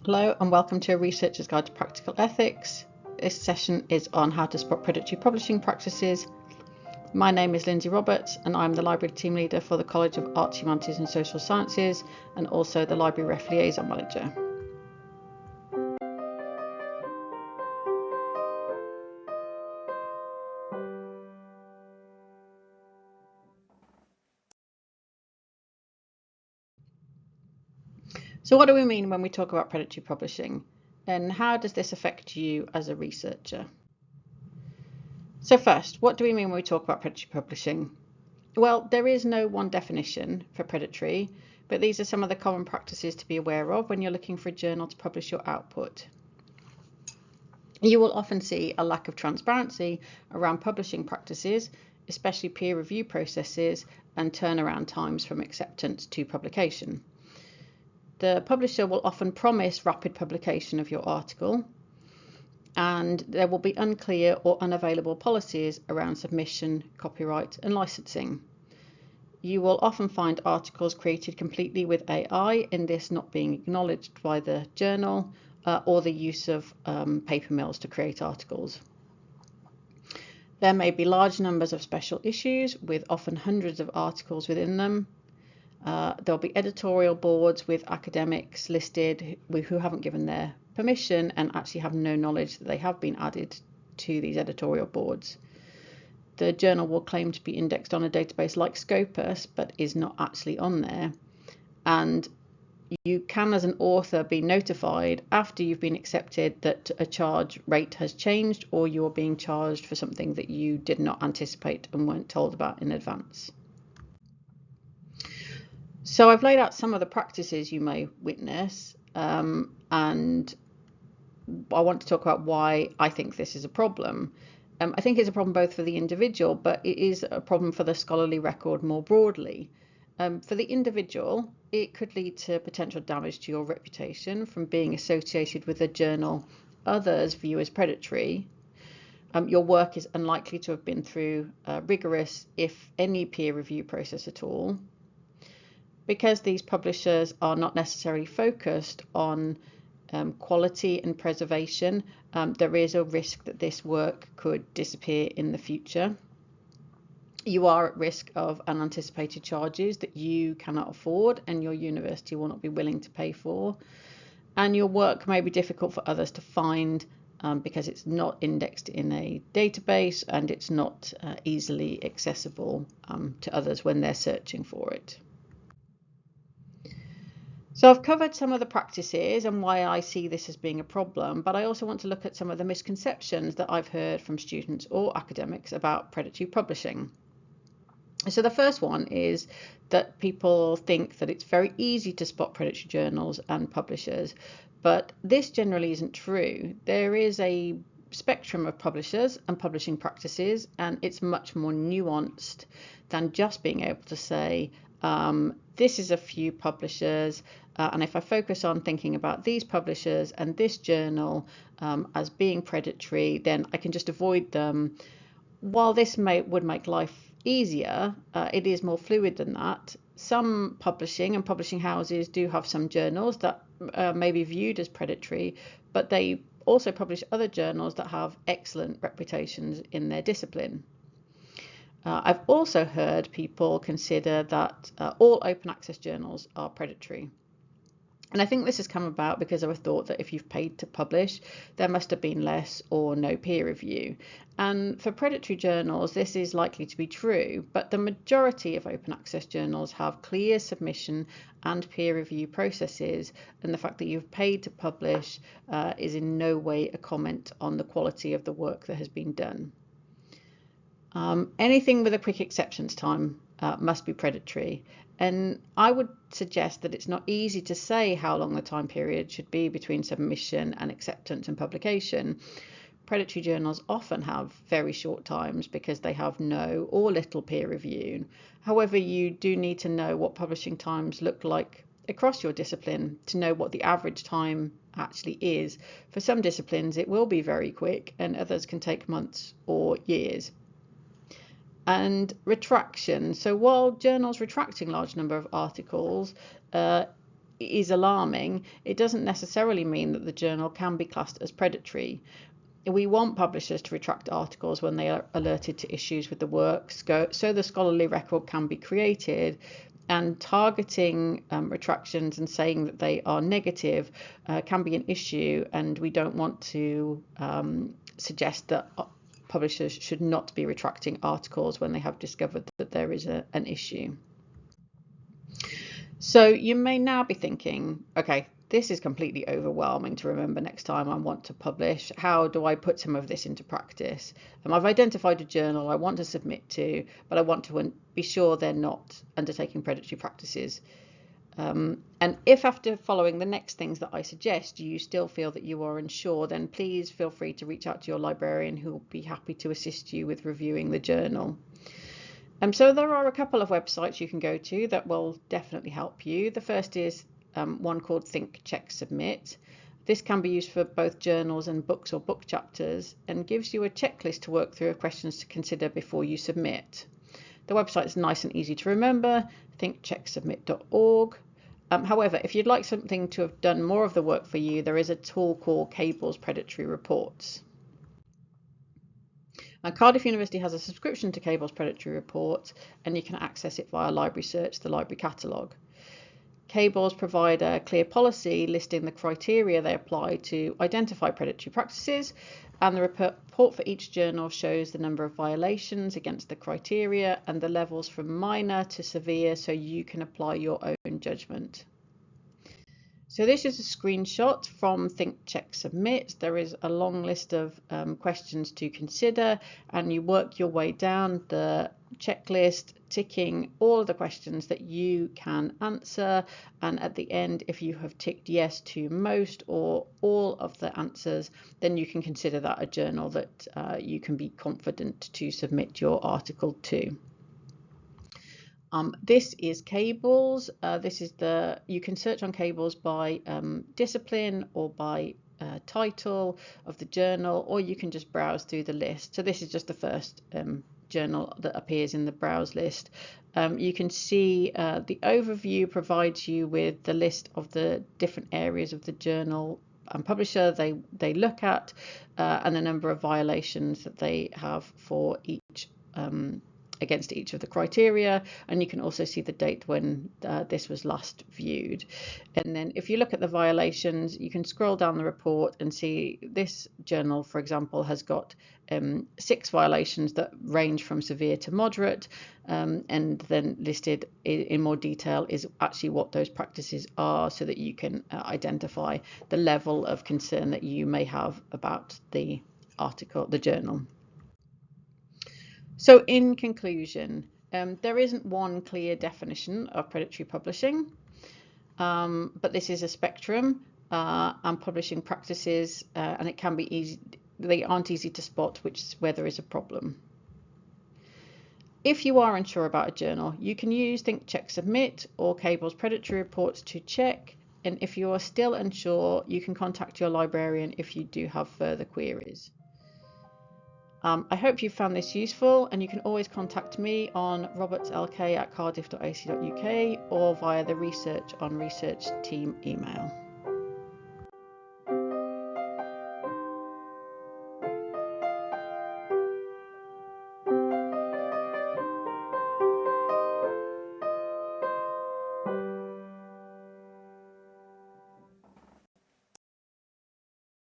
Hello and welcome to A Researcher's Guide to Practical Ethics. This session is on how to spot predatory publishing practices. My name is Lindsay Roberts and I'm the Library Team Leader for the College of Arts, Humanities and Social Sciences and also the Library Ref Liaison Manager. So what do we mean when we talk about predatory publishing? And how does this affect you as a researcher? So first, what do we mean when we talk about predatory publishing? Well, there is no one definition for predatory, but these are some of the common practices to be aware of when you're looking for a journal to publish your output. You will often see a lack of transparency around publishing practices, especially peer review processes and turnaround times from acceptance to publication. The publisher will often promise rapid publication of your article, and there will be unclear or unavailable policies around submission, copyright and licensing. You will often find articles created completely with AI, and this not being acknowledged by the journal or the use of paper mills to create articles. There may be large numbers of special issues with often hundreds of articles within them. There'll be editorial boards with academics listed who haven't given their permission and actually have no knowledge that they have been added to these editorial boards. The journal will claim to be indexed on a database like Scopus, but is not actually on there. And you can, as an author, be notified after you've been accepted that a charge rate has changed or you're being charged for something that you did not anticipate and weren't told about in advance. So I've laid out some of the practices you may witness, and I want to talk about why I think this is a problem. I think it's a problem both for the individual, but it is a problem for the scholarly record more broadly. For the individual, it could lead to potential damage to your reputation from being associated with a journal others view as predatory. Your work is unlikely to have been through a rigorous, if any, peer review process at all. Because these publishers are not necessarily focused on quality and preservation, there is a risk that this work could disappear in the future. You are at risk of unanticipated charges that you cannot afford and your university will not be willing to pay for. And your work may be difficult for others to find because it's not indexed in a database and it's not easily accessible to others when they're searching for it. So I've covered some of the practices and why I see this as being a problem, but I also want to look at some of the misconceptions that I've heard from students or academics about predatory publishing. So the first one is that people think that it's very easy to spot predatory journals and publishers, but this generally isn't true. There is a spectrum of publishers and publishing practices, and it's much more nuanced than just being able to say, this is a few publishers, and if I focus on thinking about these publishers and this journal as being predatory, then I can just avoid them. While this would make life easier, it is more fluid than that. Some publishing and publishing houses do have some journals that may be viewed as predatory, but they also publish other journals that have excellent reputations in their discipline. I've also heard people consider that all open access journals are predatory. And I think this has come about because of a thought that if you've paid to publish, there must have been less or no peer review. And for predatory journals, this is likely to be true, but the majority of open access journals have clear submission and peer review processes, and the fact that you've paid to publish is in no way a comment on the quality of the work that has been done. Anything with a quick acceptance time must be predatory. And I would suggest that it's not easy to say how long the time period should be between submission and acceptance and publication. Predatory journals often have very short times because they have no or little peer review. However, you do need to know what publishing times look like across your discipline to know what the average time actually is. For some disciplines, it will be very quick, and others can take months or years. And retraction. So while journals retracting large number of articles is alarming, it doesn't necessarily mean that the journal can be classed as predatory. We want publishers to retract articles when they are alerted to issues with the work, so the scholarly record can be created. And targeting retractions and saying that they are negative can be an issue, and we don't want to suggest that publishers should not be retracting articles when they have discovered that there is an issue. So you may now be thinking, okay, this is completely overwhelming to remember next time I want to publish. How do I put some of this into practice? I've identified a journal I want to submit to, but I want to be sure they're not undertaking predatory practices. And if after following the next things that I suggest, you still feel that you are unsure, then please feel free to reach out to your librarian, who will be happy to assist you with reviewing the journal. So there are a couple of websites you can go to that will definitely help you. The first is one called Think, Check, Submit. This can be used for both journals and books or book chapters, and gives you a checklist to work through of questions to consider before you submit. The website is nice and easy to remember, thinkchecksubmit.org. However, if you'd like something to have done more of the work for you, there is a tool called Cable's Predatory Reports. Cardiff University has a subscription to Cable's Predatory Reports, and you can access it via Library Search, the library catalogue. Cables provide a clear policy listing the criteria they apply to identify predatory practices, and the report for each journal shows the number of violations against the criteria and the levels from minor to severe, so you can apply your own judgment. So this is a screenshot from Think, Check, Submit. There is a long list of questions to consider, and you work your way down the checklist, ticking all of the questions that you can answer. And at the end, if you have ticked yes to most or all of the answers, then you can consider that a journal that you can be confident to submit your article to. This is Cables. You can search on Cables by discipline or by title of the journal, or you can just browse through the list. So this is just the first journal that appears in the browse list. You can see the overview provides you with the list of the different areas of the journal and publisher they look at, and the number of violations that they have for each against each of the criteria, and you can also see the date when this was last viewed. And then if you look at the violations, you can scroll down the report and see this journal, for example, has got 6 violations that range from severe to moderate, and then listed in more detail is actually what those practices are, so that you can identify the level of concern that you may have about the article, the journal. So in conclusion, there isn't one clear definition of predatory publishing, but this is a spectrum, and publishing practices, and it can be easy, they aren't easy to spot where there is a problem. If you are unsure about a journal, you can use Think, Check, Submit or Cable's Predatory Reports to check, and if you are still unsure, you can contact your librarian if you do have further queries. I hope you found this useful, and you can always contact me on robertslk@cardiff.ac.uk or via the Research on Research team email.